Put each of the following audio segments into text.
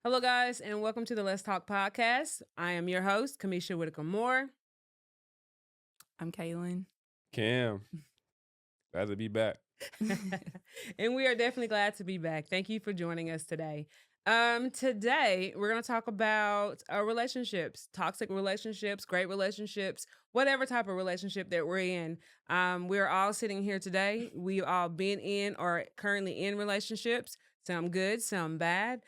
Hello, guys, and welcome to the Let's Talk podcast. I am your host, Kamisha Whitaker-Moore. I'm Kaylin. Cam, glad to be back. And we are definitely glad to be back. Thank you for joining us today. Today, we're going to talk about relationships, toxic relationships, great relationships, whatever type of relationship that we're in. We're all sitting here today. We've all been in or currently in relationships, some good, some bad,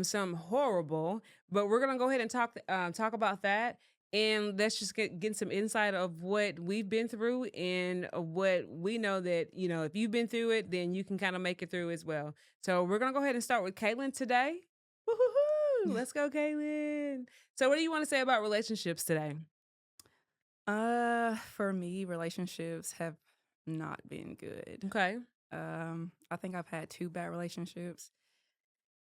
some horrible. But we're going to go ahead and talk about that. And let's just get some insight of what we've been through and what we know that, if you've been through it, then you can kind of make it through as well. So we're going to go ahead and start with Kaylin today. Woo-hoo-hoo! Let's go, Kaylin. So what do you want to say about relationships today? For me, relationships have not been good. Okay. I think I've had 2 bad relationships.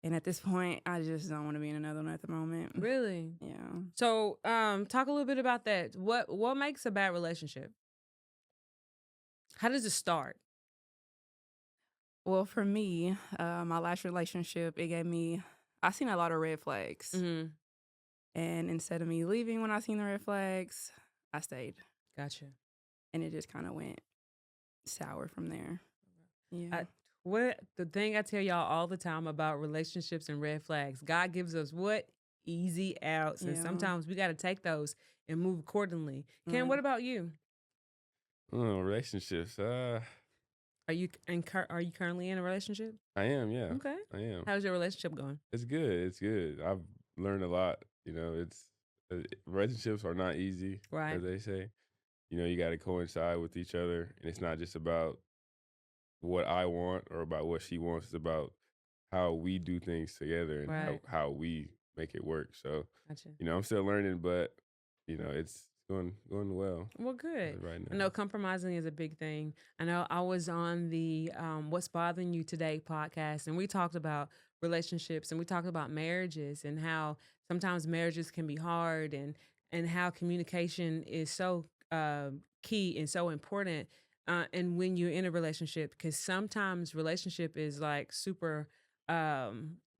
And at this point, I just don't want to be in another one at the moment. Really? Yeah. So talk a little bit about that. What makes a bad relationship? How does it start? Well, for me, my last relationship, I seen a lot of red flags. Mm-hmm. And instead of me leaving when I seen the red flags, I stayed. Gotcha. And it just kind of went sour from there. Yeah. What the thing I tell y'all all the time about relationships and red flags, God gives us what? Easy outs. And sometimes we got to take those and move accordingly. Ken, what about you? Relationships. Are you currently in a relationship? I am, yeah. Okay. I am. How's your relationship going? It's good. It's good. I've learned a lot. Relationships are not easy, Right. as they say. You got to coincide with each other, and it's not just about what I want or about what she wants. It's about how we do things together and Right. how we make it work. So, Gotcha. I'm still learning, but it's going well. Well, good. Right now. I know compromising is a big thing. I know I was on the What's Bothering You Today podcast, and we talked about relationships and we talked about marriages and how sometimes marriages can be hard and how communication is so key and so important. And when you're in a relationship, because sometimes relationship is like super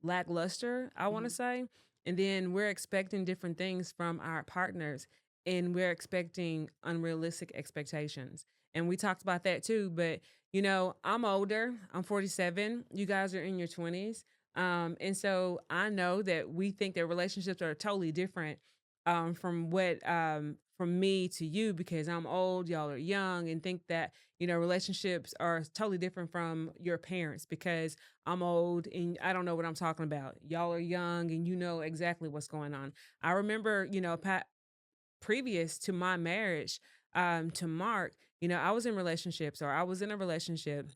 lackluster, I want to say. And then we're expecting different things from our partners and we're expecting unrealistic expectations. And we talked about that too. But, I'm older. I'm 47. You guys are in your 20s. And so I know that we think that relationships are totally different from from me to you because I'm old, y'all are young, and think that, relationships are totally different from your parents because I'm old and I don't know what I'm talking about. Y'all are young and you know exactly what's going on. I remember, previous to my marriage to Mark, I was in relationships or I was in a relationship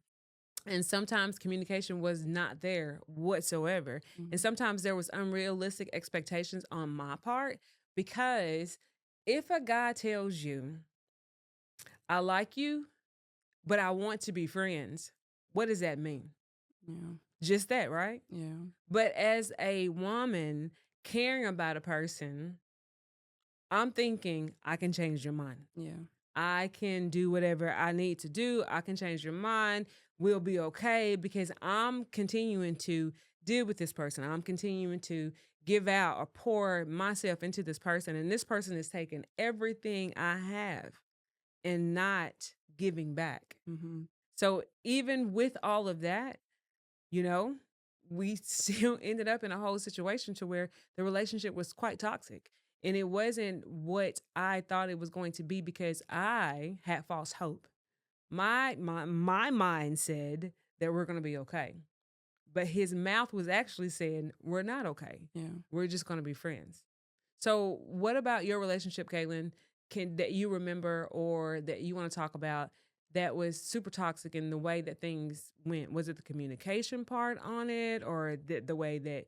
and sometimes communication was not there whatsoever. And sometimes there was unrealistic expectations on my part because if a guy tells you, I like you, but I want to be friends, what does that mean? Yeah. Just that, right? Yeah. But as a woman caring about a person, I'm thinking I can change your mind. Yeah. I can do whatever I need to do. I can change your mind. We'll be okay because I'm continuing to deal with this person. I'm continuing to give out or pour myself into this person. And this person is taking everything I have and not giving back. Mm-hmm. So even with all of that, we still ended up in a whole situation to where the relationship was quite toxic. And it wasn't what I thought it was going to be because I had false hope. My mind said that we're going to be okay. But his mouth was actually saying, we're not okay. Yeah. We're just going to be friends. So what about your relationship, Kaylin, that you remember or that you want to talk about that was super toxic in the way that things went? Was it the communication part on it or the way that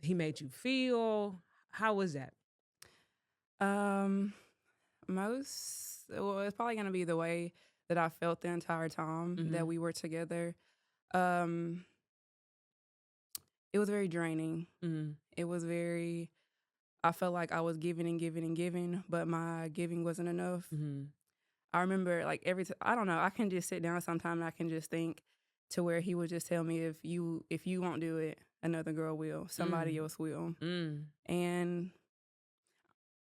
he made you feel? How was that? It's probably going to be the way that I felt the entire time that we were together. It was very draining. It was I felt like I was giving and giving and giving, but my giving wasn't enough. I remember like I don't know, I can just sit down sometimes and I can just think to where he would just tell me, if you won't do it, another girl will. Somebody else will. Mm. And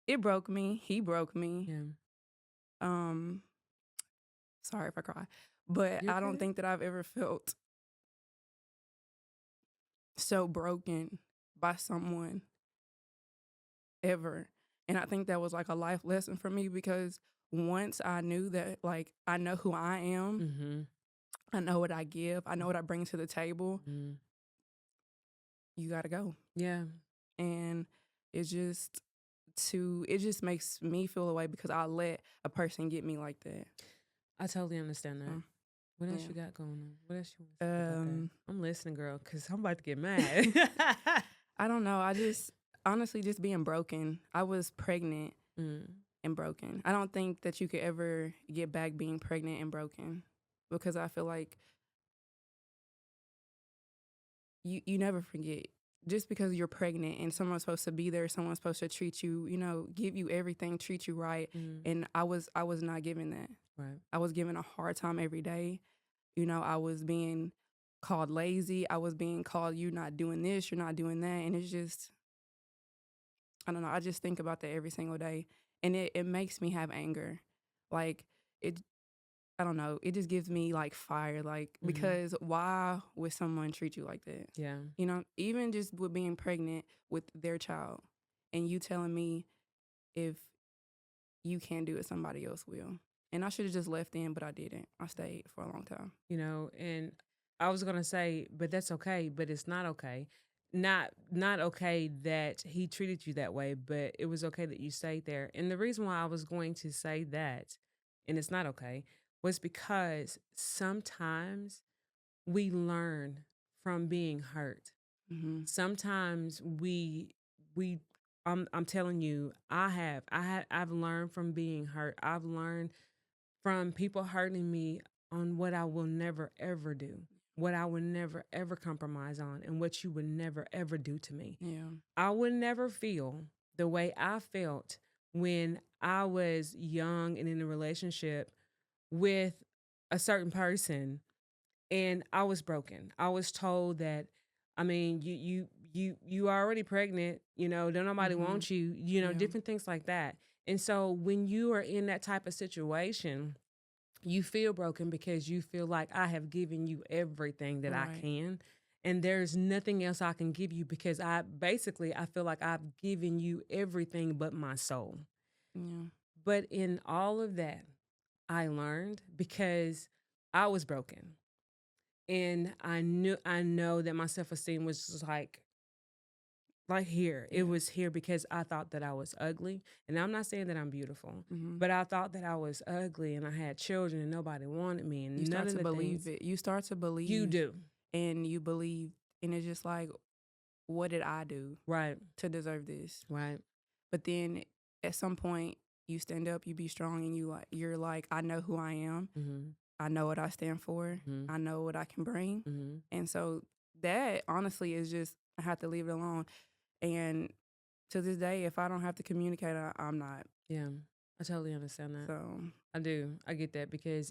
it broke me. He broke me. Yeah. Sorry if I cry. But You're I don't good. think that I've ever felt so broken by someone ever. And I think that was like a life lesson for me, because once I knew that, like, I know who I am, Mm-hmm. I know what I give, I know what I bring to the table, you gotta go. Yeah. And it's just it just makes me feel away because I let a person get me like that. I totally understand that. What else yeah. you got going on? What else you want to say about that? I'm listening, girl, because I'm about to get mad. I don't know. I just, honestly, just being broken. I was pregnant and broken. I don't think that you could ever get back being pregnant and broken, because I feel like you never forget. Just because you're pregnant and someone's supposed to be there, someone's supposed to treat you, give you everything, treat you right. And I was not given that. Right. I was given a hard time every day. I was being called lazy. I was being called, you're not doing this, you're not doing that. And it's just, I don't know. I just think about that every single day. And it makes me have anger. Like, I don't know. It just gives me like fire. Like, because why would someone treat you like that? Yeah. Even just with being pregnant with their child, and you telling me if you can't do it, somebody else will. And I should have just left in, but I didn't. I stayed for a long time. And I was going to say, but that's okay, but it's not okay. Not okay that he treated you that way, but it was okay that you stayed there. And the reason why I was going to say that, and it's not okay, was because sometimes we learn from being hurt. Sometimes I'm telling you, I've learned from being hurt. I've learned from people hurting me on what I will never ever do, what I would never ever compromise on, and what you would never ever do to me. Yeah. I would never feel the way I felt when I was young and in a relationship with a certain person, and I was broken. I was told that, I mean, you are already pregnant, don't nobody want you, different things like that. And so when you are in that type of situation, you feel broken because you feel like I have given you everything that I can, and there's nothing else I can give you, because I feel like I've given you everything but my soul. Yeah. But in all of that, I learned, because I was broken. And I know that my self-esteem was just like here. Yeah. It was here because I thought that I was ugly. And I'm not saying that I'm beautiful, but I thought that I was ugly, and I had children and nobody wanted me, and You none start of to the believe things it. You start to believe. you do. And you believe. And it's just like, what did I do to deserve this? Right. But then at some point, you stand up, you be strong, and you're like, I know who I am. I know what I stand for. I know what I can bring. And so that, honestly, is just, I have to leave it alone. And to this day, if I don't have to communicate, I'm not. Yeah, I totally understand that. So I do. I get that, because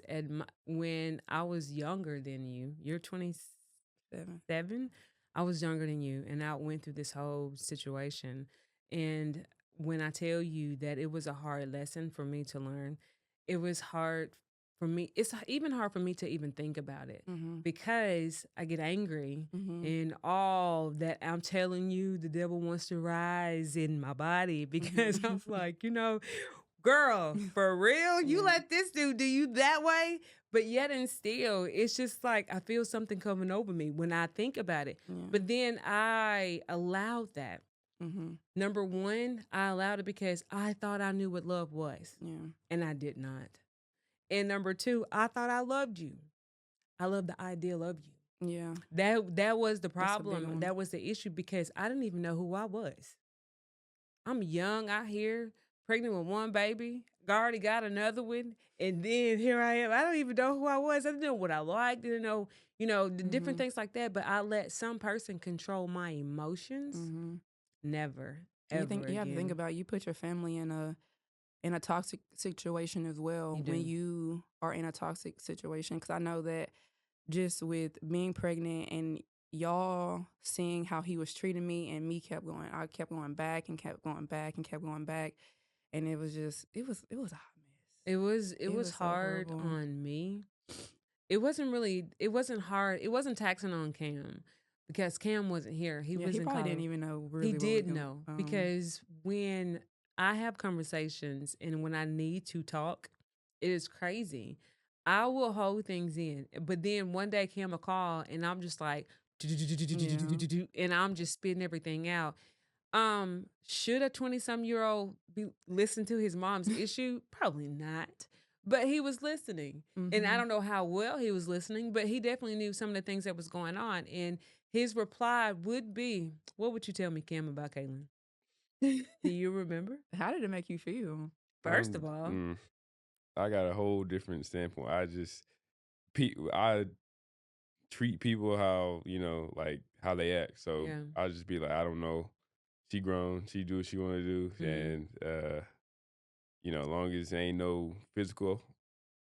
when I was younger than you, you're 27. I was younger than you, and I went through this whole situation. And when I tell you that it was a hard lesson for me to learn, it was hard for me. It's even hard for me to even think about it, because I get angry, and all that I'm telling you, the devil wants to rise in my body, because I'm like, girl, for real, you let this dude do you that way? But yet and still, it's just like I feel something coming over me when I think about it. Yeah. But then I allowed that. Number one, I allowed it because I thought I knew what love was. Yeah. And I did not. And number two, I thought I loved you. I loved the ideal of you. Yeah. That was the problem. That was the issue, because I didn't even know who I was. I'm young out here, pregnant with one baby, already got another one, and then here I am. I don't even know who I was. I didn't know what I liked. Didn't know, the different things like that. But I let some person control my emotions. Never, ever You have to think again. about it. You put your family in a toxic situation as well when you are in a toxic situation. Because I know that just with being pregnant and y'all seeing how he was treating me, and me kept going. I kept going back and kept going back and kept going back, and it was just it was a hot mess. It It was was so hard horrible. on me. It wasn't hard. It wasn't taxing on Cam because Cam wasn't here. He Yeah, was he in probably didn't college. even know He really what was did going. know because when I have conversations and when I need to talk, it is crazy. I will hold things in, but then one day Cam will call and I'm just like, and I'm just spitting everything out. Should a 20-some-year-old be listen to his mom's issue? Probably not. But he was listening. And I don't know how well he was listening, but he definitely knew some of the things that was going on. And his reply would be, what would you tell me, Cam, about Kaylin? Do you remember? How did it make you feel? First of all. I got a whole different standpoint. I treat people how, like how they act. So Yeah. I'll just be like, I don't know. She grown. She do what she want to do. And, as long as there ain't no physical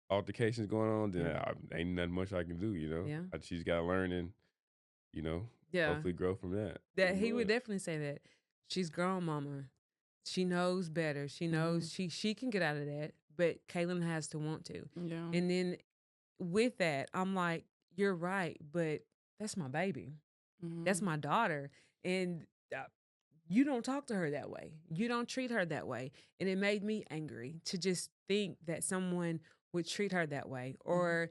altercations going on, then ain't nothing much I can do, Yeah. She's got to learn and, Yeah. hopefully grow from that. That he would definitely say that. She's grown, mama. She knows better. She knows she can get out of that, but Kaylin has to want to. Yeah. And then with that, I'm like, you're right, but that's my baby. That's my daughter. And you don't talk to her that way. You don't treat her that way. And it made me angry to just think that someone would treat her that way, or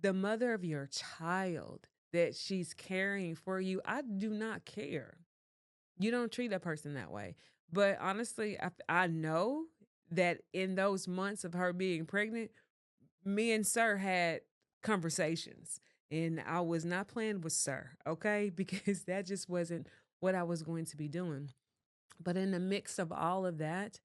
the mother of your child that she's caring for you. I do not care. You don't treat a person that way. But honestly, I know that in those months of her being pregnant, me and Sir had conversations, and I was not playing with Sir, okay? Because that just wasn't what I was going to be doing. But in the mix of all of that,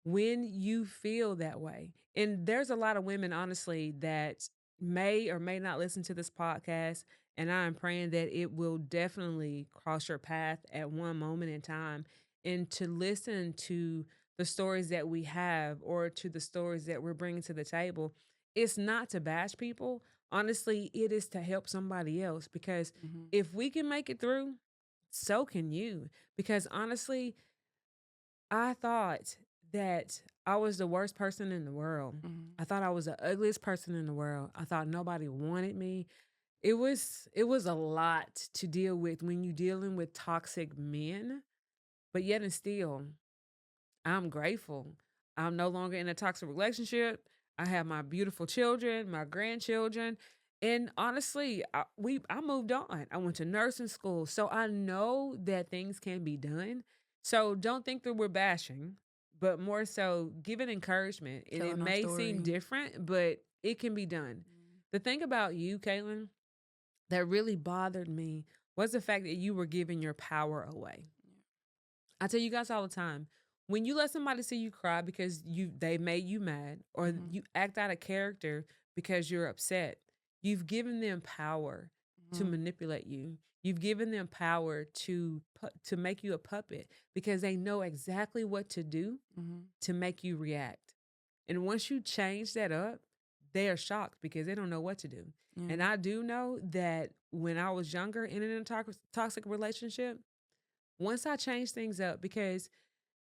when you feel that way, and there's a lot of women, honestly, that may or may not listen to this podcast, and I'm praying that it will definitely cross your path at one moment in time, and to listen to the stories that we have or to the stories that we're bringing to the table. It's not to bash people. Honestly, it is to help somebody else, because if we can make it through, so can you. Because honestly, I thought that I was the worst person in the world. I thought I was the ugliest person in the world. I thought nobody wanted me. It was a lot to deal with when you're dealing with toxic men, but yet and still, I'm grateful. I'm no longer in a toxic relationship. I have my beautiful children, my grandchildren, and honestly, I moved on. I went to nursing school, so I know that things can be done. So don't think that we're bashing, but more so give it encouragement. And it Telling our may seem story. different, but it can be done. The thing about you, Caitlin, that really bothered me was the fact that you were giving your power away. I tell you guys all the time, when you let somebody see you cry because they made you mad, or you act out of character because you're upset, you've given them power to manipulate you. You've given them power to make you a puppet, because they know exactly what to do to make you react. And once you change that up, they are shocked because they don't know what to do. And I do know that when I was younger and in a toxic relationship, once I changed things up, because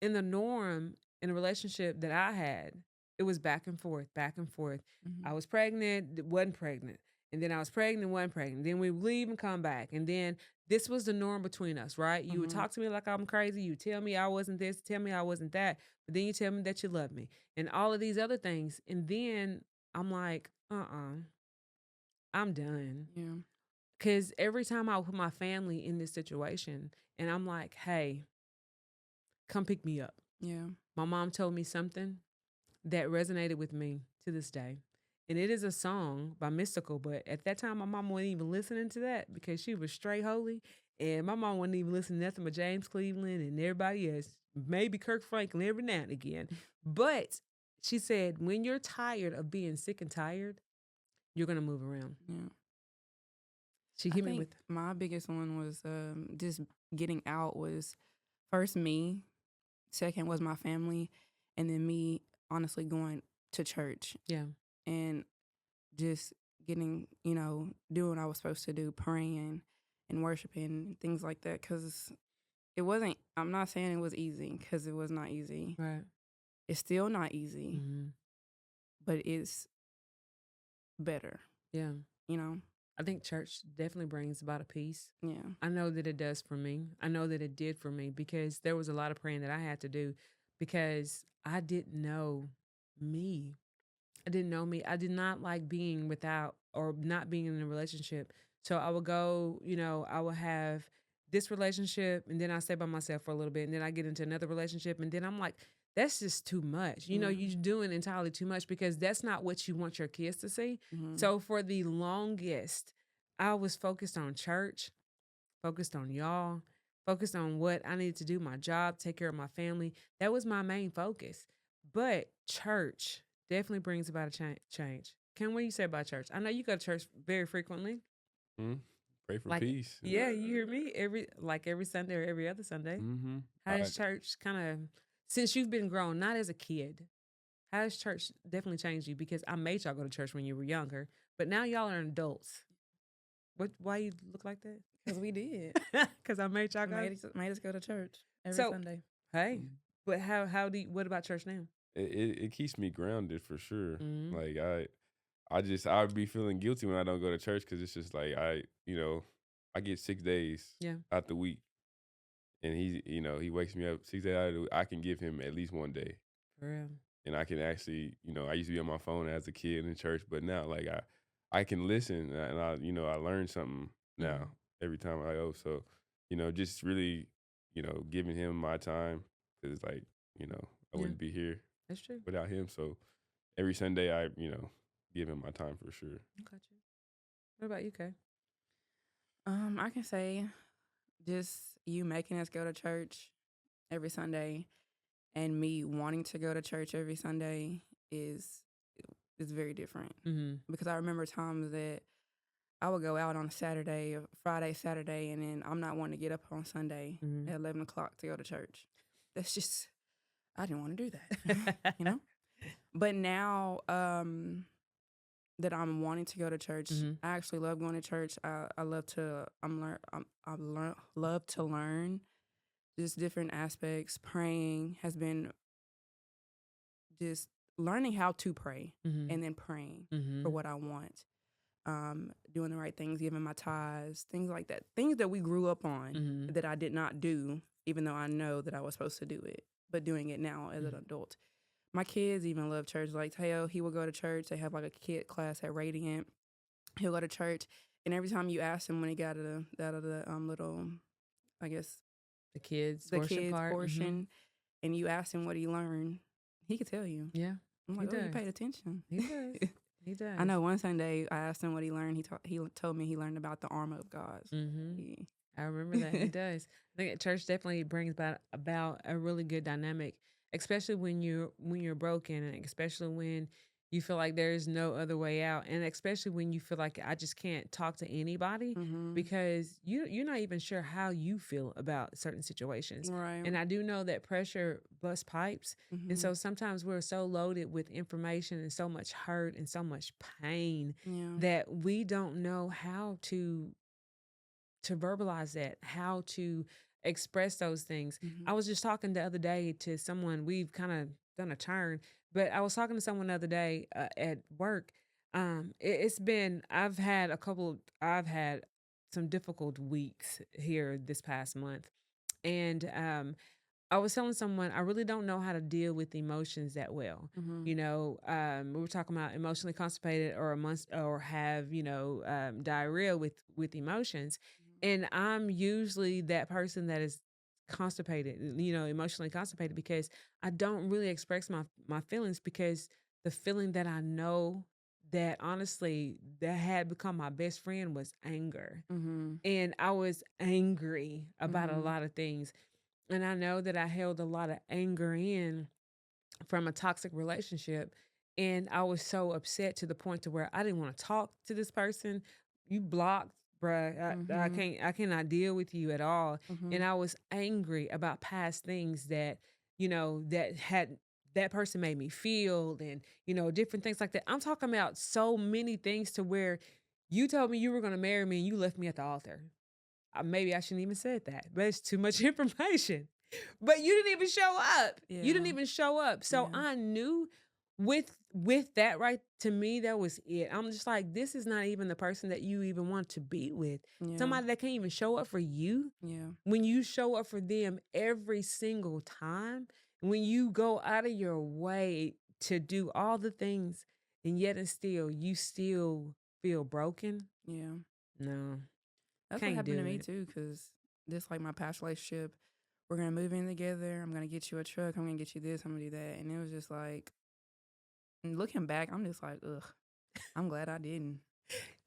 in the norm in a relationship that I had, it was back and forth, back and forth. I was pregnant, wasn't pregnant. And then I was pregnant, wasn't pregnant. Then we would leave and come back. And then this was the norm between us, right? You would talk to me like I'm crazy. You tell me I wasn't this, tell me I wasn't that. But then you tell me that you love me and all of these other things. And then I'm like, I'm done. Yeah. Because every time I put my family in this situation and I'm like, hey, come pick me up. Yeah. My mom told me something that resonated with me to this day. And it is a song by Mystical, but at that time, my mom wasn't even listening to that because she was straight holy. And my mom wasn't even listening to nothing but James Cleveland and everybody else, maybe Kirk Franklin every now and again. But she said, when you're tired of being sick and tired, you're going to move around. Yeah. She I hit me think with, my biggest one was just getting out. Was first me, second was my family, and then me honestly going to church yeah, and just getting, doing what I was supposed to do, praying and worshiping and things like that. Because it wasn't. I'm not saying it was easy, because it was not easy. Right. It's still not easy, but it's better. Yeah. You know. I think church definitely brings about a peace. Yeah. I know that it does for me. I know that it did for me, because there was a lot of praying that I had to do, because I didn't know me. I didn't know me. I did not like being without, or not being in a relationship. So I would go, I would have this relationship, and then I stay by myself for a little bit, and then I get into another relationship, and then I'm like, that's just too much. You're doing entirely too much, because that's not what you want your kids to see. So for the longest, I was focused on church, focused on y'all, focused on what I needed to do, my job, take care of my family. That was my main focus. But church definitely brings about a change. Ken, what do you say about church? I know you go to church very frequently. Pray for Like, peace. Yeah, you hear me every Sunday or every other Sunday. How has church kind of, since you've been grown, not as a kid, how has church definitely changed you? Because I made y'all go to church when you were younger, but now y'all are adults. Why you look like that? Because we did. Because I made y'all go. Made us go to church every Sunday. Hey, but what about church now? It keeps me grounded for sure. Like I'd be feeling guilty when I don't go to church, because it's just like I get 6 days out the week, and he wakes me up 6 days out of the week. I can give him at least one day. For real. And I can actually, I used to be on my phone as a kid in church, but now like I can listen, and I learn something now every time I go. So, just really, giving him my time, because it's like, I wouldn't be here That's true. without him. So every Sunday I, give him my time for sure. Got you. What about you, Kay? I can say just you making us go to church every Sunday, and me wanting to go to church every Sunday is very different. Because I remember times that I would go out on Saturday, or Friday, Saturday, and then I'm not wanting to get up on Sunday at 11 o'clock to go to church. That's just, I didn't want to do that, But now that I'm wanting to go to church, I actually love going to church. I love to love to learn just different aspects. Praying has been just learning how to pray, and then praying for what I want. Doing the right things, giving my tithes, things like that. Things that we grew up on that I did not do, even though I know that I was supposed to do it, but doing it now as an adult. My kids even love church. Like Teo, he will go to church. They have like a kid class at Radiant. He'll go to church, and every time you ask him when he got out of the little, I guess, the kids part, portion, and you ask him what he learned, he could tell you. Yeah, I'm like, you paid attention. He does. He does. I know one Sunday I asked him what he learned. He told me he learned about the armor of God. I remember that. He does. I think church definitely brings about a really good dynamic, especially when you're broken, and especially when you feel like there's no other way out, and especially when you feel like I just can't talk to anybody because you're not even sure how you feel about certain situations. Right. And I do know that pressure busts pipes, and so sometimes we're so loaded with information and so much hurt and so much pain that we don't know how to verbalize that, how to express those things. I was just talking the other day to someone. We've kind of done a turn, but I was talking to someone the other day at work. I've had some difficult weeks here this past month, and I was telling someone I really don't know how to deal with emotions that well. We were talking about emotionally constipated, or have diarrhea with emotions, and I'm usually that person that is constipated, emotionally constipated, because I don't really express my feelings, because the feeling that I know that honestly that had become my best friend was anger, and I was angry about a lot of things. And I know that I held a lot of anger in from a toxic relationship. And I was so upset to the point to where I didn't want to talk to this person. You blocked, bruh. I cannot deal with you at all. And I was angry about past things that, that person made me feel, and, different things like that. I'm talking about so many things to where you told me you were going to marry me and you left me at the altar. maybe I shouldn't even said that, but it's too much information. But you didn't even show up. You didn't Yeah. even show up. So Yeah. I knew with that, right, to me, that was it. I'm just like, this is not even the person that you even want to be with. Yeah. Somebody that can't even show up for you. Yeah. When you show up for them every single time, when you go out of your way to do all the things, and yet and still you still feel broken. Yeah. No, That's what can't happened to do me it. too, because this like my past relationship, we're gonna move in together. I'm gonna get you a truck. I'm gonna get you this. I'm gonna do that. And it was just like, and looking back, I'm just like, ugh. I'm glad I didn't.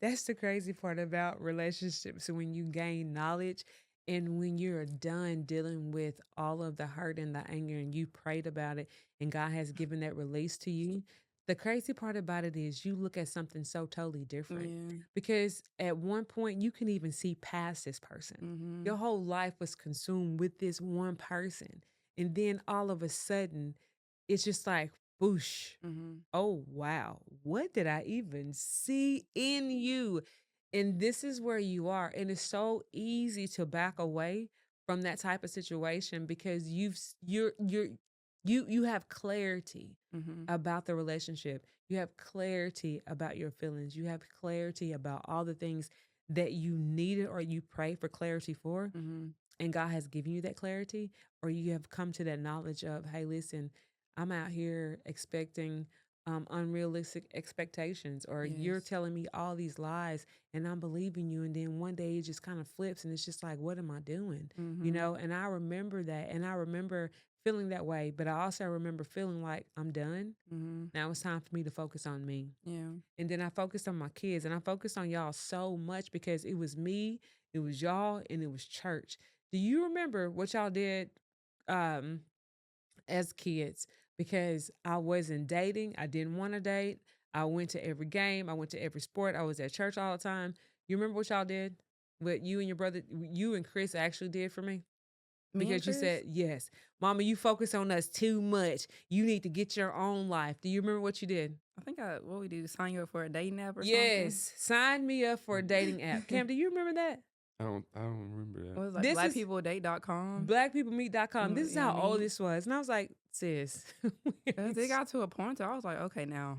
That's the crazy part about relationships, when you gain knowledge and when you're done dealing with all of the hurt and the anger and you prayed about it and God has given that release to you. The crazy part about it is you look at something so totally different, Yeah. because at one point you can even see past this person. Mm-hmm. Your whole life was consumed with this one person. And then all of a sudden, it's just like, boosh. Mm-hmm. Oh, wow. What did I even see in you? And this is where you are. And it's so easy to back away from that type of situation because you have clarity Mm-hmm. about the relationship. You have clarity about your feelings. You have clarity about all the things that you needed or you pray for clarity for. Mm-hmm. And God has given you that clarity, or you have come to that knowledge of, hey, listen, I'm out here expecting unrealistic expectations, or you're Yes. telling me all these lies and I'm believing you. And then one day it just kind of flips and it's just like, what am I doing? Mm-hmm. And I remember that. And I remember feeling that way, but I also remember feeling like I'm done. Mm-hmm. Now it's time for me to focus on me. Yeah. And then I focused on my kids, and I focused on y'all so much because it was me, it was y'all, and it was church. Do you remember what y'all did um, as kids? Because I wasn't dating, I didn't want to date. I went to every game, I went to every sport, I was at church all the time. You remember what y'all did? What you and your brother, you and Chris actually did for me? Me and Because you Chris? said, yes, Mama, you focus on us too much. You need to get your own life. Do you remember what you did? I think what we do, sign you up for a dating app or something. Yes, sign me up for a dating app. Cam, do you remember that? I don't remember that. It was like This is blackpeopledate.com. blackpeoplemeet.com. This is Yeah, how old me. this was. And I was like, sis. It got to a point I was like, okay, now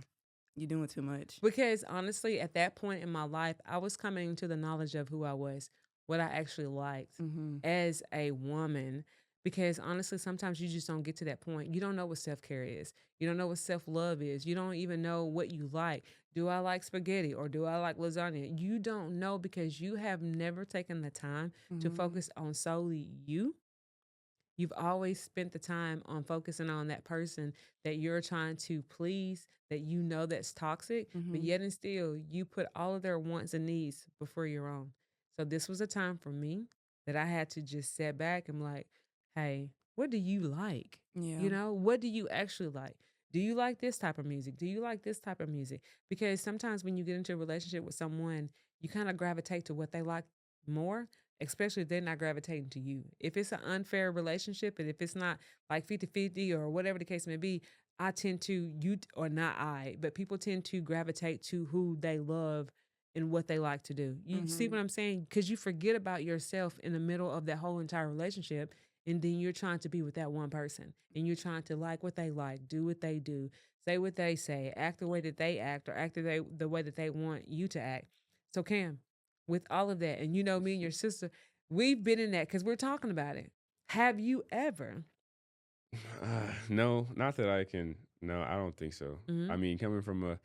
you're doing too much. Because honestly, at that point in my life, I was coming to the knowledge of who I was, what I actually liked Mm-hmm. as a woman. Because honestly, sometimes you just don't get to that point. You don't know what self care is. You don't know what self love is. You don't even know what you like. Do I like spaghetti or do I like lasagna? You don't know because you have never taken the time to Mm-hmm. focus on solely you. You've always spent the time on focusing on that person that you're trying to please, that you know that's toxic, but Mm-hmm. yet and still you put all of their wants and needs before your own. So this was a time for me that I had to just sit back and be like, hey, what do you like? Yeah. What do you actually like? Do you like this type of music? Do you like this type of music? Because sometimes when you get into a relationship with someone, you kind of gravitate to what they like more, especially if they're not gravitating to you. If it's an unfair relationship and if it's not like 50-50 or whatever the case may be, I tend to, or not I, but people tend to gravitate to who they love and what they like to do. You see Mm-hmm. what I'm saying? Because you forget about yourself in the middle of that whole entire relationship. And then you're trying to be with that one person and you're trying to like what they like, do what they do, say what they say, act the way that they act, or act the way that they want you to act. So, Cam, with all of that, and me and your sister, we've been in that because we're talking about it. Have you ever? No, not that I can. No, I don't think so. Mm-hmm. I mean, coming from a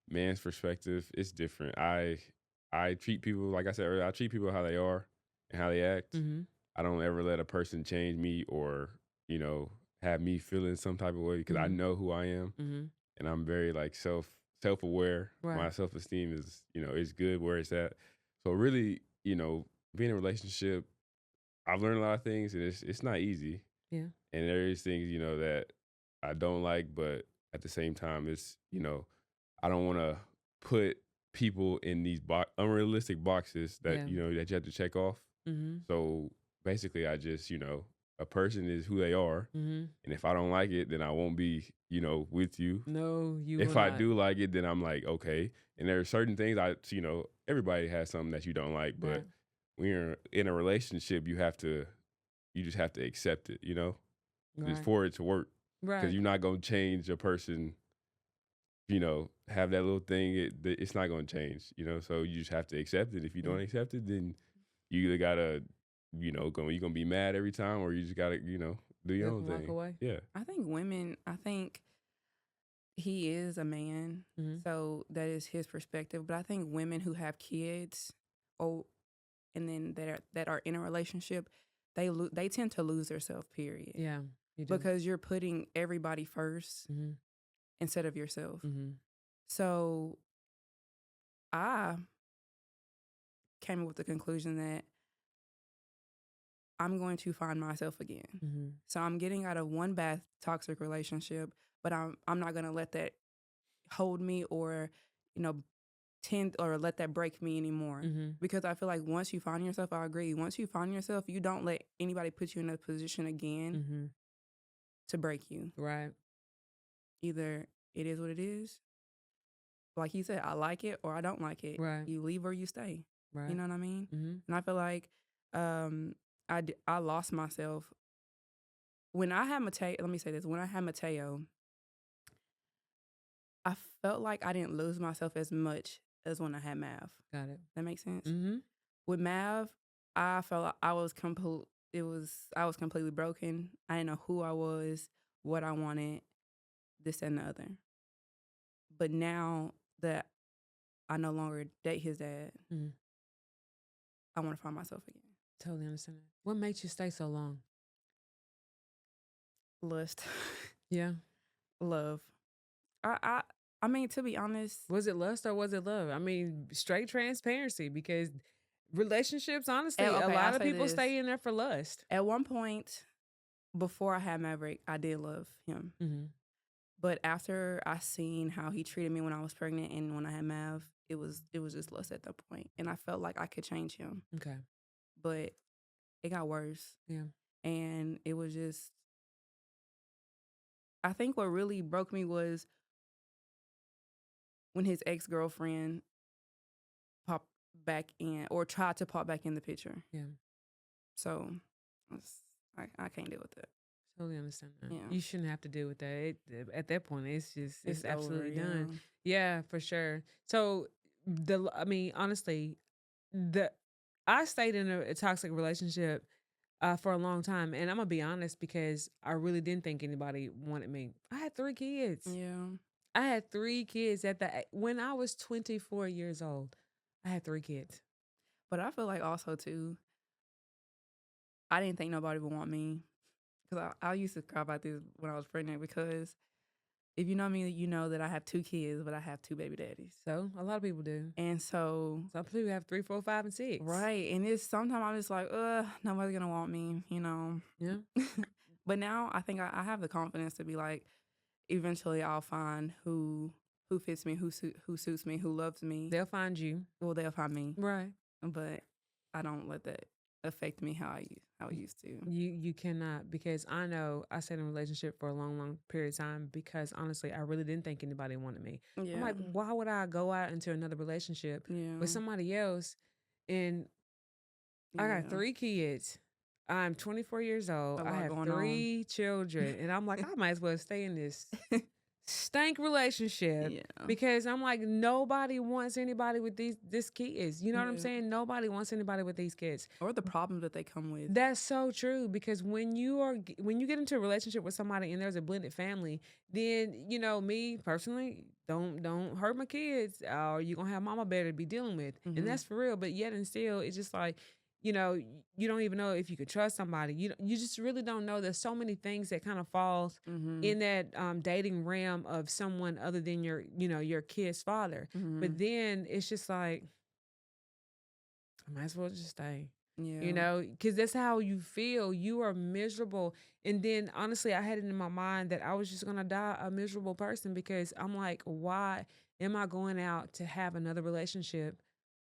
man's perspective, it's different. I treat people like I said earlier. I treat people how they are and how they act. Mm-hmm. I don't ever let a person change me or have me feeling some type of way because I Mm-hmm. know who I am Mm-hmm. and I'm very like self aware. Right. My self esteem is is good where it's at. So really being in a relationship, I've learned a lot of things and it's not easy. Yeah. And there is things, that I don't like, but at the same time, it's, I don't want to put people in these unrealistic boxes that, Yeah. that you have to check off. Mm-hmm. So basically, I just, a person is who they are. Mm-hmm. And if I don't like it, then I won't be, with you. No, you If will I not. do like it, then I'm like, okay. And there are certain things everybody has something that you don't like, but Right. when you're in a relationship, you just have to accept it, just Right. for it to work. Because Right. you're not gonna change a person, have that little thing. It's not gonna change, So you just have to accept it. If you don't accept it, then you either gotta, you're gonna be mad every time, or you just gotta, do your Look own and walk thing. away. Yeah. I think he is a man, so that is his perspective. But I think women who have kids, and then that are in a relationship, they tend to lose themselves. Period. Yeah, you do. Because you're putting everybody first instead of yourself. So I came up with the conclusion that I'm going to find myself again. So I'm getting out of one bad toxic relationship, but I'm not going to let that hold me or, tend or let that break me anymore. Because I feel like once you find yourself, I agree. Once you find yourself, you don't let anybody put you in a position again to break you. Right. Either it is what it is. Like you said, I like it or I don't like it. Right. You leave or you stay. Right. You know what I mean? And I feel like I lost myself when I had Mateo. Let me say this: when I had Mateo, I felt like I didn't lose myself as much as when I had Mav. Got it. That makes sense. With Mav, I felt like I was completely broken. I didn't know who I was, what I wanted, this and the other. But now that I no longer date his dad, I want to find myself again. Totally understand that. What made you stay so long? Lust. Yeah. Love. I mean, to be honest. Was it lust or was it love? I mean, straight transparency, because relationships, honestly, a lot of people stay in there for lust. At one point, before I had Maverick, I did love him. But after I seen how he treated me when I was pregnant and when I had Mav, it was just lust at that point. And I felt like I could change him. Okay. But it got worse. Yeah. And it was just, I think what really broke me was when his ex-girlfriend popped back in or tried to pop back in the picture. Yeah. So I can't deal with that. Totally understand that. Yeah. You shouldn't have to deal with that. At that point, it's absolutely over, done. Yeah, for sure. So honestly, I stayed in a toxic relationship for a long time, and I'm gonna be honest, because I really didn't think anybody wanted me. I had 3 kids. Yeah. I had 3 kids when I was 24 years old. I had 3 kids. But I feel like also too, I didn't think nobody would want me. Because I used to cry about this when I was pregnant, because if you know me, you know that I have 2 kids, but I have 2 baby daddies. So a lot of people do. And so some people have 3, 4, 5, and 6. Right. And it's sometimes I'm just like, nobody's gonna want me, Yeah. But now I think I have the confidence to be like, eventually I'll find who fits me, who suits me, who loves me. They'll find you. Well, they'll find me. Right. But I don't let that affect me how I used to. You cannot, because I know I stayed in a relationship for a long, long period of time because honestly, I really didn't think anybody wanted me. Yeah. I'm like, why would I go out into another relationship with somebody else? And I got 3 kids. I'm 24 years old. I have 3 children. And I'm like, I might as well stay in this stank relationship because I'm like, nobody wants anybody with this kids. You know what I'm saying? Nobody wants anybody with these kids or the problems that they come with. That's so true, because when you get into a relationship with somebody and there's a blended family, then me personally, don't hurt my kids, or you're gonna have mama bear to be dealing with. And that's for real. But yet and still, it's just like, you don't even know if you could trust somebody. You just really don't know. There's so many things that kind of falls in that dating realm of someone other than your kid's father. But then it's just like, I might as well just stay. Yeah. Because that's how you feel. You are miserable. And then honestly, I had it in my mind that I was just going to die a miserable person, because I'm like, why am I going out to have another relationship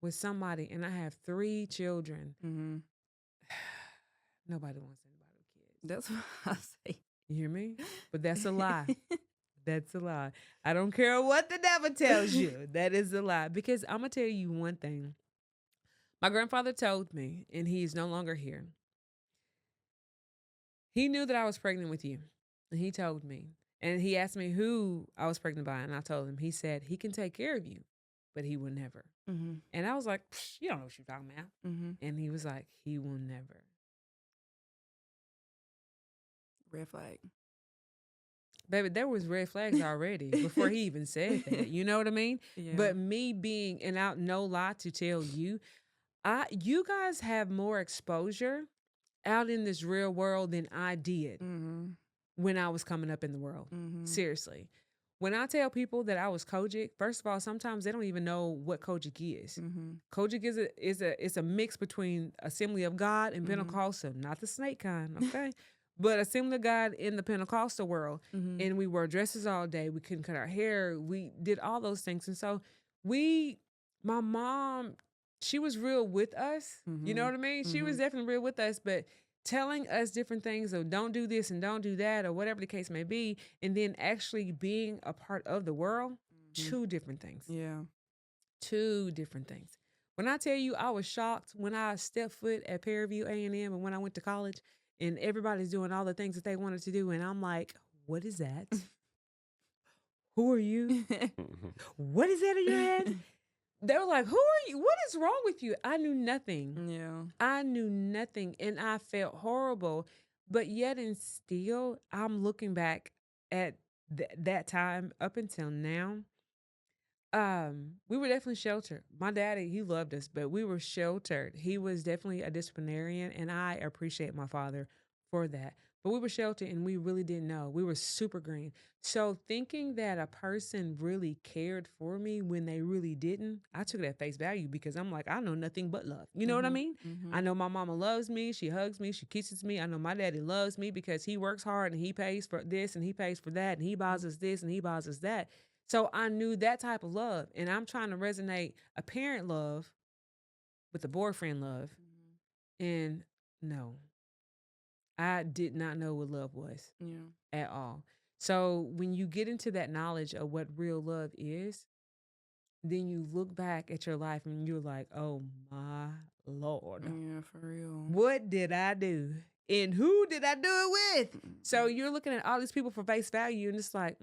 with somebody, and I have 3 children? Nobody wants anybody with kids. That's what I say. You hear me? But that's a lie. That's a lie. I don't care what the devil tells you. That is a lie. Because I'm going to tell you one thing. My grandfather told me, and he's no longer here. He knew that I was pregnant with you, and he told me. And he asked me who I was pregnant by, and I told him. He said he can take care of you, but he will never. Mm-hmm. And I was like, you don't know what you're talking about. Mm-hmm. And he was like, he will never. Red flag. Baby, there was red flags already before he even said that. You know what I mean? Yeah. But me being, and out no lie to tell you, you guys have more exposure out in this real world than I did when I was coming up in the world. Seriously. When I tell people that I was Kojic, first of all, sometimes they don't even know what Kojic is. Kojic is a mix between Assembly of God and Pentecostal, not the snake kind, okay? But Assembly of God in the Pentecostal world. And we wore dresses all day. We couldn't cut our hair. We did all those things. And so my mom, she was real with us. You know what I mean? She was definitely real with us, but telling us different things of don't do this and don't do that or whatever the case may be, and then actually being a part of the world, two different things. Yeah. Two different things. When I tell you I was shocked when I stepped foot at Fairview A&M and when I went to college and everybody's doing all the things that they wanted to do, and I'm like, what is that? Who are you? What is that in your head? They were like, who are you? What is wrong with you? I knew nothing. Yeah. I knew nothing, and I felt horrible. But yet and still, I'm looking back at that time up until now. We were definitely sheltered. My daddy, he loved us, but we were sheltered. He was definitely a disciplinarian, and I appreciate my father for that. But we were sheltered and we really didn't know. We were super green. So thinking that a person really cared for me when they really didn't, I took it at face value because I'm like, I know nothing but love. You know what I mean? I know my mama loves me. She hugs me. She kisses me. I know my daddy loves me because he works hard and he pays for this and he pays for that and he buys us this and he buys us that. So I knew that type of love. And I'm trying to resonate a parent love with a boyfriend love. And no, I did not know what love was at all. So when you get into that knowledge of what real love is, then you look back at your life and you're like, oh my Lord. Yeah, for real. What did I do? And who did I do it with? So you're looking at all these people for face value and it's like,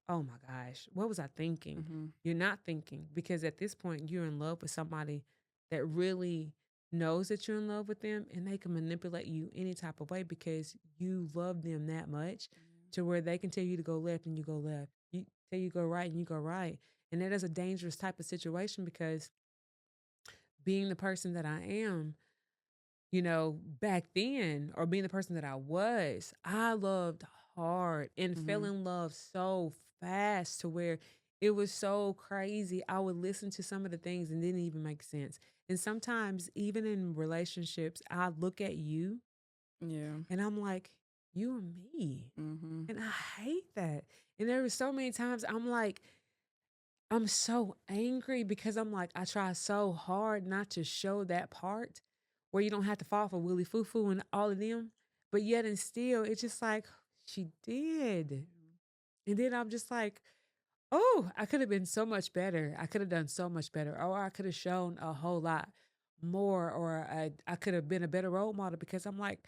oh my gosh, what was I thinking? You're not thinking because at this point you're in love with somebody that really knows that you're in love with them and they can manipulate you any type of way because you love them that much to where they can tell you to go left and you go left. You tell you go right and you go right. And that is a dangerous type of situation because being the person that I am, you know, back then, or being the person that I loved hard and fell in love so fast to where it was so crazy. I would listen to some of the things and didn't even make sense. And sometimes, even in relationships, I look at you and I'm like, you and me. And I hate that. And there were so many times I'm like, I'm so angry because I'm like, I try so hard not to show that part where you don't have to fall for Willie Foo Foo and all of them. But yet and still, it's just like, she did. And then I'm just like, oh, I could have been so much better. I could have done so much better. Or I could have shown a whole lot more. Or I could have been a better role model because I'm like,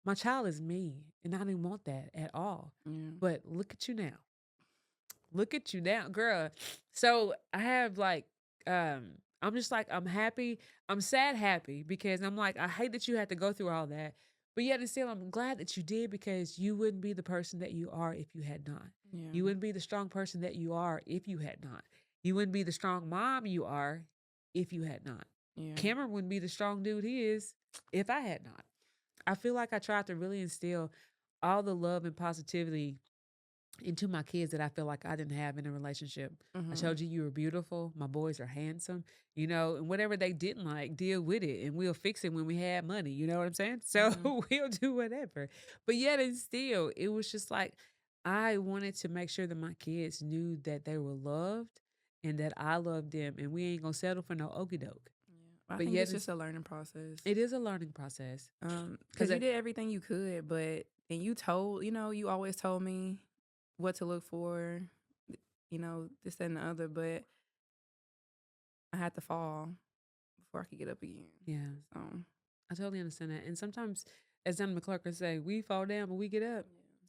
my child is me. And I didn't want that at all. But look at you now. Look at you now, girl. So I have like, I'm just like, I'm happy. I'm sad happy because I'm like, I hate that you had to go through all that. But yet and still, I'm glad that you did because you wouldn't be the person that you are if you had not. You wouldn't be the strong person that you are if you had not. You wouldn't be the strong mom you are if you had not. Cameron wouldn't be the strong dude he is if I had not. I feel like I tried to really instill all the love and positivity into my kids that I feel like I didn't have in a relationship. I showed you were beautiful. My boys are handsome, you know, and whatever they didn't like, deal with it and we'll fix it when we have money. You know what I'm saying? So we'll do whatever. But yet and still, it was just like, I wanted to make sure that my kids knew that they were loved and that I loved them and we ain't gonna settle for no okie doke. I think it's just a learning process. It is a learning process. Because you did everything you could, and you told, you always told me what to look for, this, that, and the other, but I had to fall before I could get up again. Yeah. So I totally understand that. And sometimes, as Donna McClurk would say, we fall down, but we get up.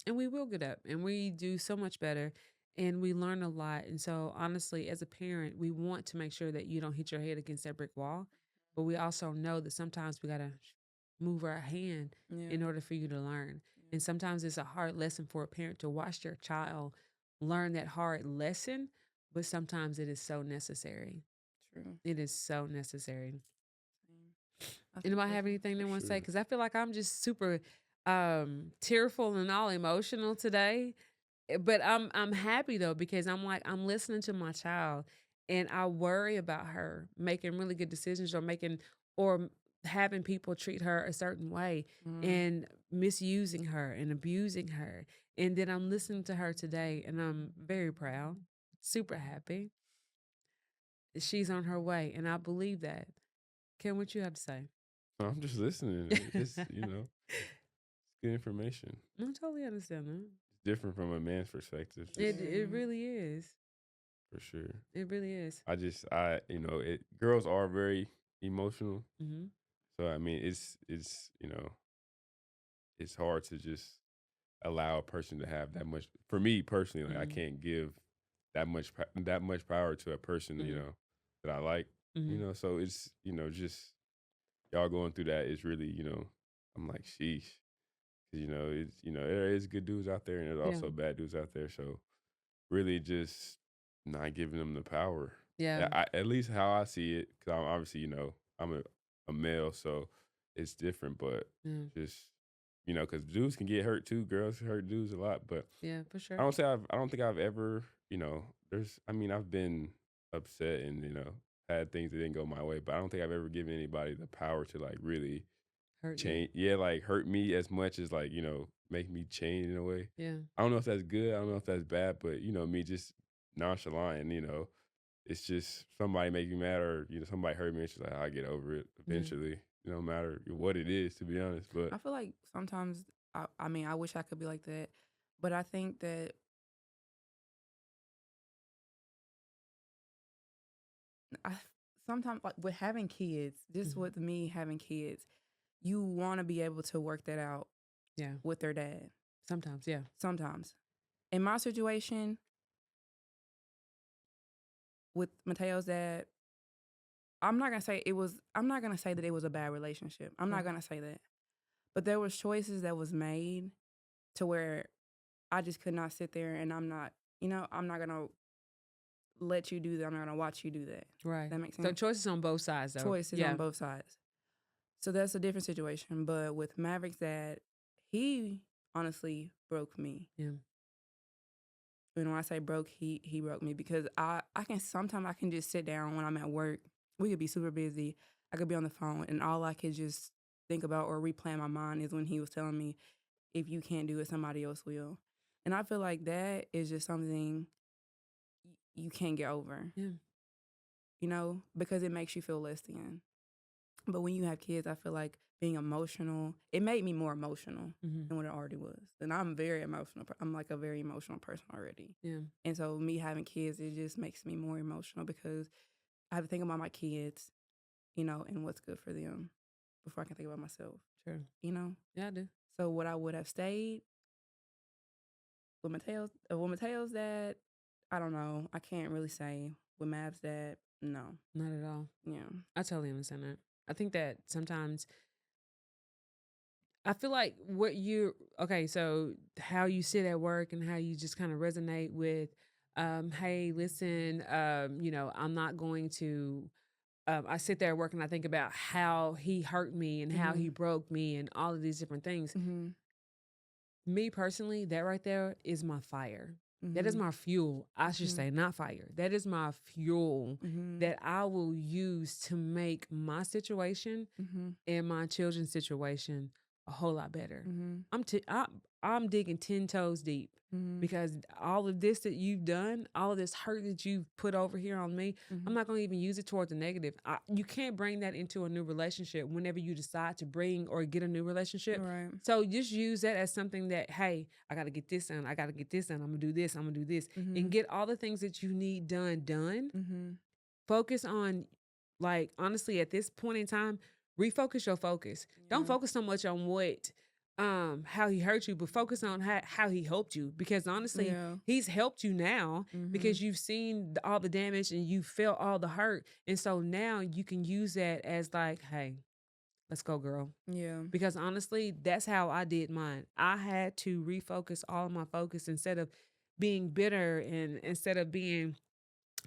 And we will get up. And we do so much better. And we learn a lot. And so, honestly, as a parent, we want to make sure that you don't hit your head against that brick wall. But we also know that sometimes we got to move our hand in order for you to learn. And sometimes it's a hard lesson for a parent to watch their child learn that hard lesson. But sometimes it is so necessary. True. It is so necessary. I think Anybody that's have anything they For want to say? sure. Because I feel like I'm just super tearful and all emotional today. But I'm happy though, because I'm like, I'm listening to my child and I worry about her making really good decisions or having people treat her a certain way and misusing her and abusing her. And then I'm listening to her today and I'm very proud, super happy. She's on her way and I believe that. Ken, what you have to say? I'm just listening. It's it's good information. I totally understand that. It's different from a man's perspective. It really is. For sure. It really is. Girls are very emotional. Mm-hmm. So I mean, it's it's hard to just allow a person to have that much. For me personally, like I can't give that much power to a person, that I like. So it's just y'all going through that is really I'm like sheesh, 'cause, it's there is good dudes out there and there's also bad dudes out there. So really just not giving them the power. Yeah. At least how I see it, because I'm obviously, I'm a male, so it's different. But just, because dudes can get hurt too. Girls hurt dudes a lot. But Yeah, for sure. I don't think I've ever, I've been upset and, had things that didn't go my way. But I don't think I've ever given anybody the power to like really Hurt change. Yeah, like hurt me as much as like, make me change in a way. you. Yeah. I don't know if that's good. I don't know if that's bad, but me just nonchalant, it's just somebody make me mad or somebody hurt me. It's just like I'll get over it eventually. No matter what it is, to be honest. But I feel like sometimes I mean I wish I could be like that, but I think that I sometimes like with having kids, just with me having kids, you want to be able to work that out. Yeah. With their dad. Sometimes, yeah. Sometimes. In my situation with Mateo's dad, I'm not gonna say that it was a bad relationship. I'm not gonna say that. But there was choices that was made to where I just could not sit there and I'm not gonna let you do that. I'm not gonna watch you do that. Right. That makes sense. So choices on both sides though. Choices on both sides. So that's a different situation. But with Maverick's dad, he honestly broke me. Yeah. And when I say broke, he broke me because sometimes I can just sit down when I'm at work. We could be super busy. I could be on the phone and all I could just think about or replay in my mind is when he was telling me, if you can't do it, somebody else will. And I feel like that is just something you can't get over. Yeah. Because it makes you feel less than. But when you have kids, I feel like being emotional, it made me more emotional than what it already was. And I'm very emotional. I'm like a very emotional person already. Yeah. And so me having kids, it just makes me more emotional because I have to think about my kids, and what's good for them before I can think about myself. Sure. Yeah, I do. So would I would have stayed with Mateo's dad? I don't know. I can't really say. With Mav's dad, no. Not at all. Yeah. I totally understand that. I think that sometimes I feel like so how you sit at work and how you just kind of resonate with, hey, listen, I'm not going to, I sit there at work and I think about how he hurt me and how he broke me and all of these different things. Me personally, that right there is my fire. That is my fuel. I should say, not fire. That is my fuel that I will use to make my situation and my children's situation a whole lot better. I'm digging 10 toes deep because all of this that you've done, all of this hurt that you've put over here on me, I'm not going to even use it towards the negative. You can't bring that into a new relationship whenever you decide to bring or get a new relationship. Right. So just use that as something that, hey, I got to get this done. I got to get this done. I'm going to do this. I'm going to do this. And get all the things that you need done. Focus on Like, honestly, at this point in time, refocus your focus. Don't Yeah. focus so much on how he hurt you, but focus on how he helped you. Because honestly, Yeah. he's helped you now because you've seen all the damage and you felt all the hurt. And so now you can use that as like, hey, let's go, girl. Yeah. Because honestly, that's how I did mine. I had to refocus all of my focus instead of being bitter and instead of being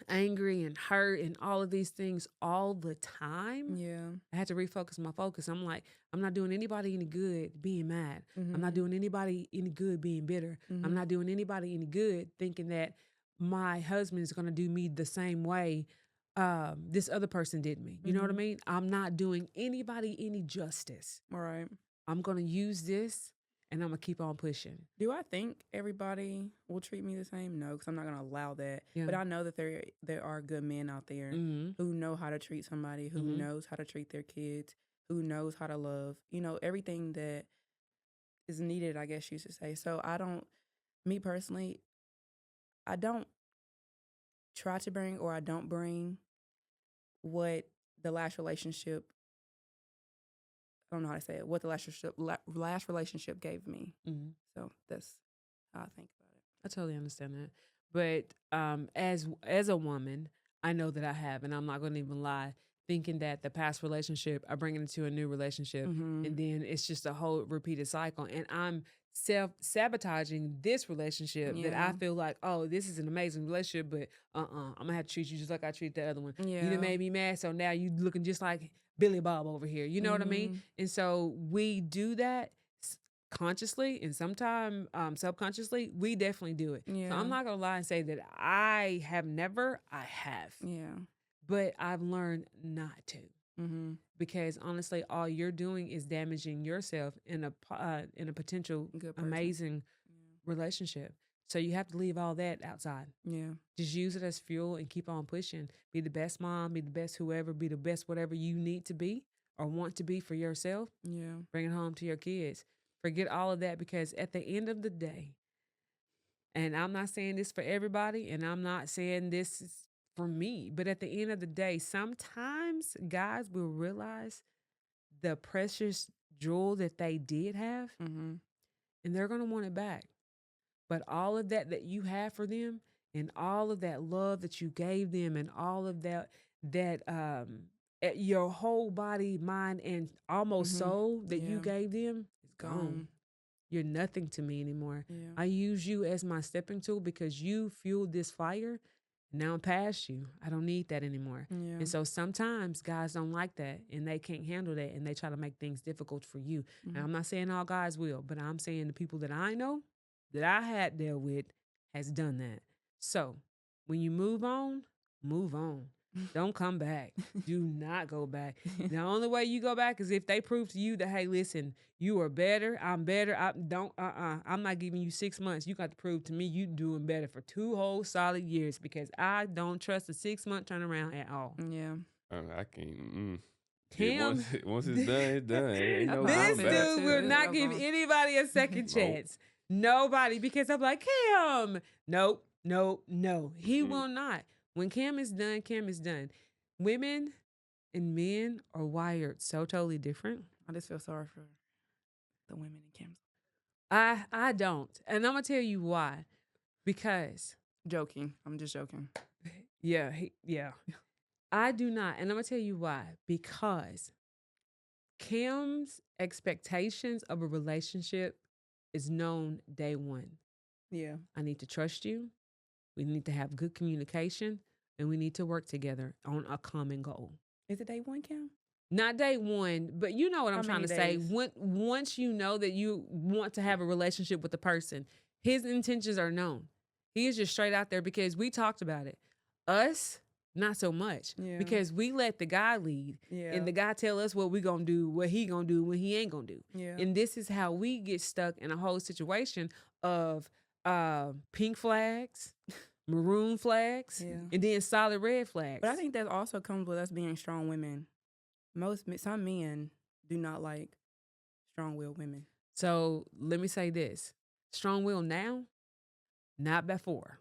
angry and hurt and all of these things all the time. Yeah. I had to refocus my focus. I'm like, I'm not doing anybody any good being mad. I'm not Mhm. doing anybody any good being bitter. I'm not doing anybody any good thinking that my husband is going to do me the same way this other person did me. You know what I mean? I'm not doing anybody any justice. All right. I'm going to use this and I'm going to keep on pushing. Do I think everybody will treat me the same? No, because I'm not going to allow that. Yeah. But I know that there are good men out there who know how to treat somebody, who knows how to treat their kids, who knows how to love. You know, everything that is needed, I guess you should say. So me personally, I don't try to bring or I don't bring what the last relationship, I don't know how to say it, what the last relationship gave me. So that's how I think about it. I totally understand that. But as a woman, I know that I have, and I'm not going to even lie, thinking that the past relationship, I bring it into a new relationship, and then it's just a whole repeated cycle. And I'm self-sabotaging this relationship that I Yeah. feel like, oh, this is an amazing relationship, but I'm going to have to treat you just like I treat the other one. You Yeah. done made me mad, so now you looking just like Billy Bob over here. You know what I mean? And so we do that consciously and sometimes subconsciously. We definitely do it. So Yeah. I'm not gonna lie and say that I have never. I have, Yeah. but I've learned not to, because honestly, all you're doing is damaging yourself in a potential Good person. amazing relationship. So you have to leave all that outside. Yeah. Just use it as fuel and keep on pushing. Be the best mom, be the best whoever, be the best whatever you need to be or want to be for yourself. Yeah. Bring it home to your kids. Forget all of that, because at the end of the day, and I'm not saying this for everybody, and I'm not saying this is for me, but at the end of the day, sometimes guys will realize the precious jewel that they did have, and they're going to want it back. But all of that you have for them, and all of that love that you gave them, and all of that your whole body, mind, and almost soul that you Yeah. gave them is gone. Gone. You're nothing to me anymore. Yeah. I use you as my stepping tool because you fueled this fire. Now I'm past you. I don't need that anymore. Yeah. And so sometimes guys don't like that and they can't handle that and they try to make things difficult for you. And I'm not saying all guys will, but I'm saying the people that I know that I had dealt with has done that. So when you move on, move on. Don't come back. Do not go back. The only way you go back is if they prove to you that, hey, listen, you are better. I'm better. I'm not giving you 6 months. You got to prove to me you doing better for 2 whole solid years, because I don't trust a 6-month turnaround at all. Yeah. I can't. Kim, Once it's done, it's done. Ain't no this going back. dude will not give anybody a second chance. Nobody, because I'm like, Kim. Nope. He will not. When Kim is done, Kim is done. Women and men are wired so totally different. I just feel sorry for the women in Kim's. I don't. And I'm going to tell you why. Because. Joking. I'm just joking. Yeah. I do not. And I'm going to tell you why. Because Kim's expectations of a relationship is known day one. Yeah. I need to trust you. We need to have good communication, and we need to work together on a common goal. Is it day one, Kim? Not day one, but you know what I'm trying to say. days? Once you know that you want to have a relationship with the person, his intentions are known. He is just straight out there, because we talked about it. Us, not so much, because we let the guy lead, and the guy tell us what we gonna do, what he gonna do, what he ain't gonna do. Yeah. And this is how we get stuck in a whole situation of pink flags, maroon flags, and then solid red flags. But I think that also comes with us being strong women. Some men do not like strong-willed women. So let me say this: strong will now, not before.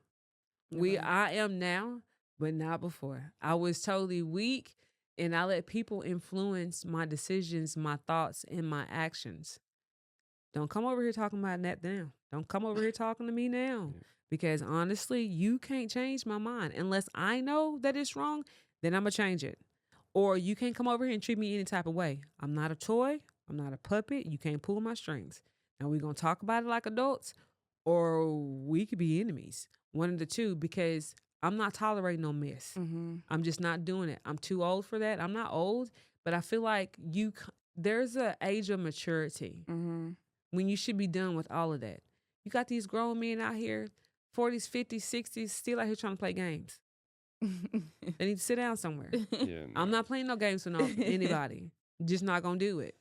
I am now, but not before. I was totally weak and I let people influence my decisions, my thoughts, and my actions. Don't come over here talking about that now. Don't come over here talking to me now. Yeah. Because honestly, you can't change my mind. Unless I know that it's wrong, then I'm going to change it. Or you can't come over here and treat me any type of way. I'm not a toy. I'm not a puppet. You can't pull my strings. Now we're going to talk about it like adults, or we could be enemies. One of the two, because I'm not tolerating no mess. I'm just not doing it. I'm too old for that. I'm not old, but I feel like there's an age of maturity when you should be done with all of that. You got these grown men out here, 40s, 50s, 60s, still out here trying to play games. They need to sit down somewhere. Yeah, I'm not playing no games with anybody. Just not going to do it.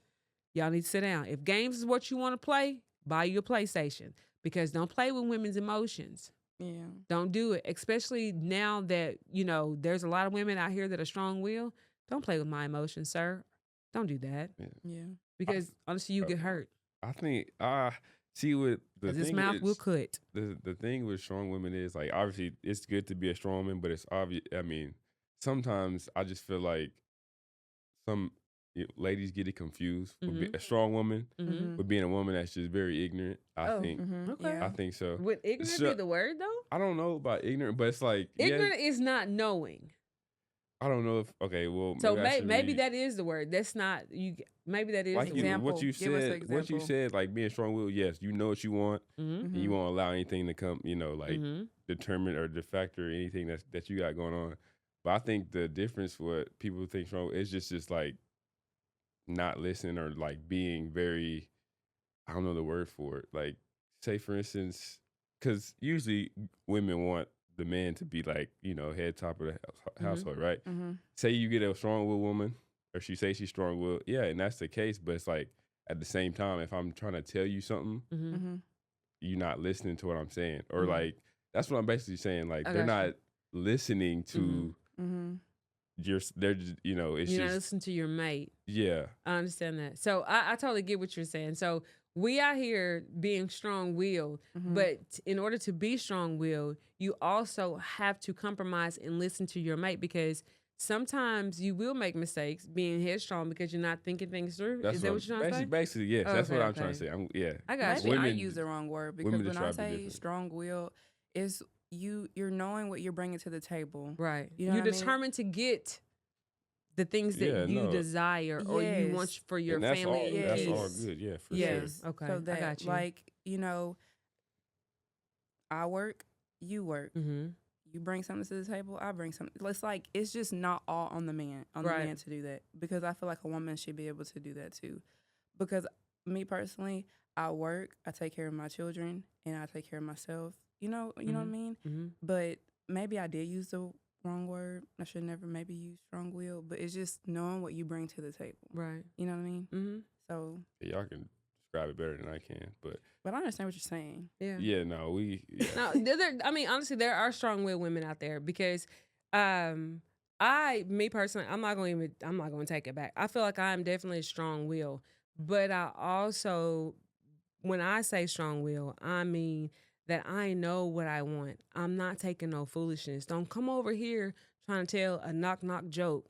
Y'all need to sit down. If games is what you want to play, buy you a PlayStation. Because don't play with women's emotions. Yeah. Don't do it. Especially now that, there's a lot of women out here that are strong-willed. Don't play with my emotions, sir. Don't do that. Yeah. Because honestly, you get hurt. I think see what the His thing mouth is, will cut. the thing with strong women is like obviously it's good to be a strong woman, but it's obvious. I mean, sometimes I just feel like some ladies get it confused with a strong woman with being a woman that's just very ignorant. I think. Okay. I think so. Would ignorant be the word though? I don't know about ignorant, but it's like ignorant is not knowing. I don't know if well. So maybe that is the word. That's not you. Maybe that is like the word. what you said. What you said, like being strong-willed. Yes, you know what you want, and you won't allow anything to come. Determine or defactor anything that you got going on. But I think the difference, what people think strong, is just like not listening or like being very. I don't know the word for it. Like, say for instance, because usually women want the man to be like, head top of the household, right? Say you get a strong-willed woman, or she say she's strong-willed, yeah, and that's the case. But it's like at the same time, if I'm trying to tell you something, you're not listening to what I'm saying, or like that's what I'm basically saying. Like they're not listening to they're just, it's you're just not listening to your mate. Yeah, I understand that. So I totally get what you're saying. So we out here being strong-willed, but in order to be strong-willed, you also have to compromise and listen to your mate, because sometimes you will make mistakes being headstrong because you're not thinking things through. Is that what you're trying to say? Basically, yes. That's what I'm trying to say. I got you. Maybe I use the wrong word, because when I say strong-willed, is you're knowing what you're bringing to the table. Right. You know you're determined to get the things that you desire or you want for your family. That's all good. Yeah, for sure. Okay. So that, I got you. like, I work, you work. You bring something to the table, I bring something. It's just not all on the man, the man to do that. Because I feel like a woman should be able to do that too. Because me personally, I work, I take care of my children, and I take care of myself. You know what I mean? But maybe I did use the wrong word. I should never maybe use strong-willed, but it's just knowing what you bring to the table. Right. You know what I mean? So y'all can describe it better than I can, but I understand what you're saying. Yeah. Yeah. No, No, honestly, there are strong-willed women out there, because me personally, I'm not going to take it back. I feel like I'm definitely strong-willed, but I also, when I say strong-willed, I mean that I know what I want. I'm not taking no foolishness. Don't come over here trying to tell a knock-knock joke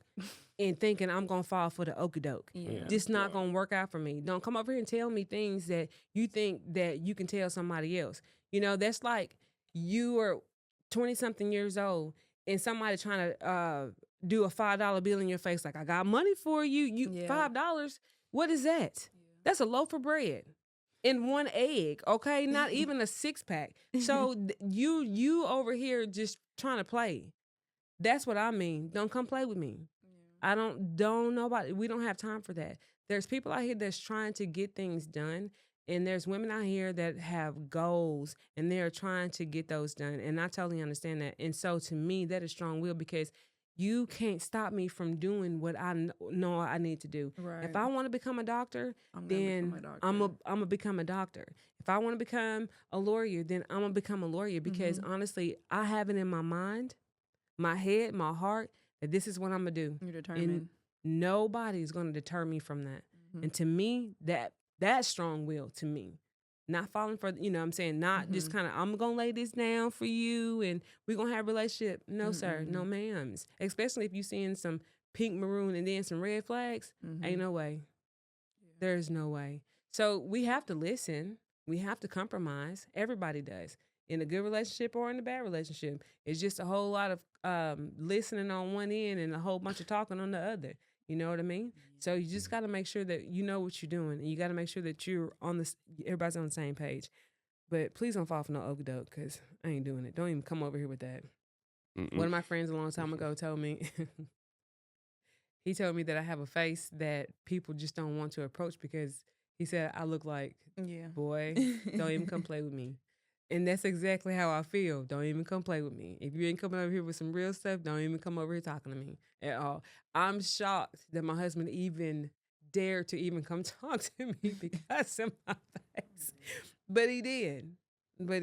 and thinking I'm going to fall for the okie doke. Yeah. This not going to work out for me. Don't come over here and tell me things that you think that you can tell somebody else. That's like you are 20-something years old and somebody trying to do a $5 bill in your face like, I got money for you. $5? What is that? Yeah. That's a loaf of bread. In one egg, okay? Not even a 6-pack. So you over here just trying to play. That's what I mean. Don't come play with me. Yeah. I don't nobody. We don't have time for that. There's people out here that's trying to get things done, and there's women out here that have goals, and they're trying to get those done. And I totally understand that. And so to me, that is strong will, because you can't stop me from doing what I know I need to do. Right. If I want to become a doctor, then I'm gonna become a doctor. If I want to become a lawyer, then I'm gonna become a lawyer, because honestly, I have it in my mind, my head, my heart, that this is what I'm gonna do. You're determined. And nobody's gonna deter me from that. And to me, that's strong will to me. Not falling for, what I'm saying, not just kind of, I'm going to lay this down for you and we're going to have a relationship. No, sir. No, ma'ams. Especially if you're seeing some pink, maroon, and then some red flags, ain't no way. There's no way. So we have to listen. We have to compromise. Everybody does. In a good relationship or in a bad relationship. It's just a whole lot of listening on one end and a whole bunch of talking on the other. You know what I mean? So you just got to make sure that you know what you're doing, and you got to make sure that you're on this. Everybody's on the same page. But please don't fall for no okey doke, because I ain't doing it. Don't even come over here with that. One of my friends a long time ago told me, he told me that I have a face that people just don't want to approach because he said I look like, boy, don't even come play with me. And that's exactly how I feel. Don't even come play with me. If you ain't coming over here with some real stuff, don't even come over here talking to me at all. I'm shocked that my husband even dared to even come talk to me because of my face. But he did. But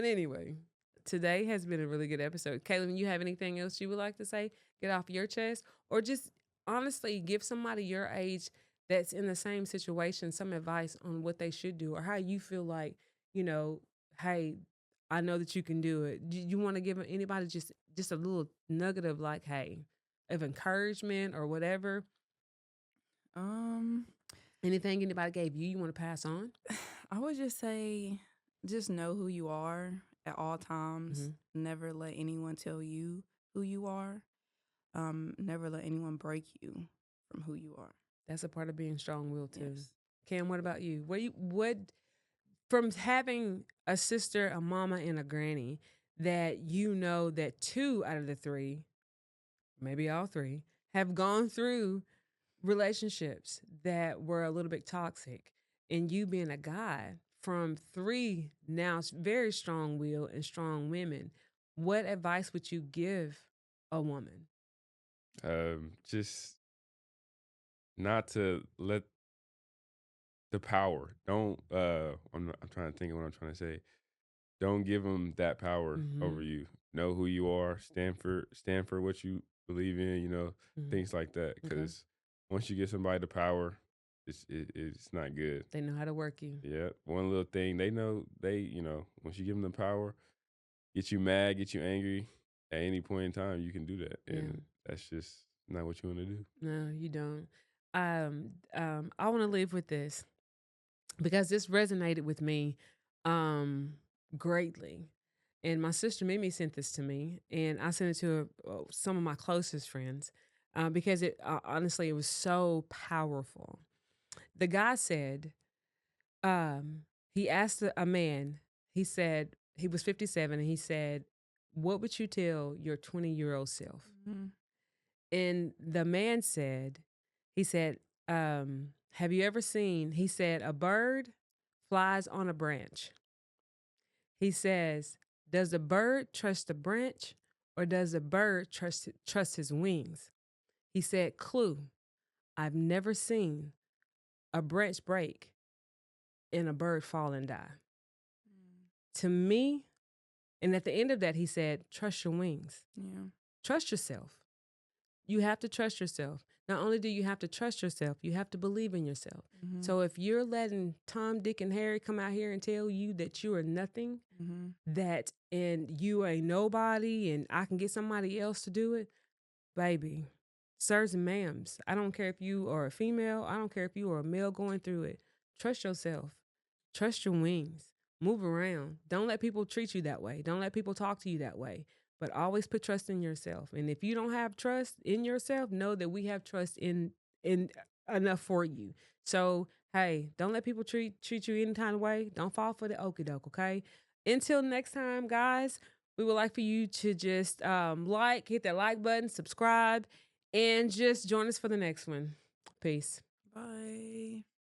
anyway, today has been a really good episode. Caitlin, you have anything else you would like to say? Get off your chest? Or just honestly give somebody your age that's in the same situation some advice on what they should do or how you feel like, hey, I know that you can do it. Do you want to give anybody just a little nugget of like, hey, of encouragement or whatever? Anything anybody gave you want to pass on? I would just say, just know who you are at all times. Never let anyone tell you who you are. Never let anyone break you from who you are. That's a part of being strong-willed too. Yes. Cam, what about you? What from having a sister, a mama, and a granny that you know that 2 out of the 3, maybe all 3, have gone through relationships that were a little bit toxic, and you being a guy from 3 now very strong-willed and strong women, what advice would you give a woman? Just not to let the power. Don't. I'm trying to think of what I'm trying to say. Don't give them that power over you. Know who you are. Stand for what you believe in. Things like that. Because once you give somebody the power, it's not good. They know how to work you. Yeah. One little thing they know. Once you give them the power, get you mad, get you angry. At any point in time, you can do that, and that's just not what you want to do. No, you don't. I want to leave with this because this resonated with me greatly. And my sister Mimi sent this to me, and I sent it to some of my closest friends because it honestly, it was so powerful. The guy said, he asked a man, he said, he was 57, and he said, what would you tell your 20-year-old self? And the man said, he said, have you ever seen, he said, a bird flies on a branch. He says, does the bird trust the branch or does the bird trust his wings? He said, clue, I've never seen a branch break and a bird fall and die. To me, and at the end of that, he said, trust your wings. Yeah. Trust yourself. You have to trust yourself. Not only do you have to trust yourself, you have to believe in yourself. So if you're letting Tom, Dick, and Harry come out here and tell you that you are nothing, and you ain't nobody, and I can get somebody else to do it, baby, sirs and ma'ams, I don't care if you are a female, I don't care if you are a male going through it. Trust yourself. Trust your wings. Move around. Don't let people treat you that way. Don't let people talk to you that way. But always put trust in yourself. And if you don't have trust in yourself, know that we have trust in enough for you. So, hey, don't let people treat you any kind of way. Don't fall for the okie doke, okay? Until next time, guys, we would like for you to just hit that like button, subscribe, and just join us for the next one. Peace. Bye.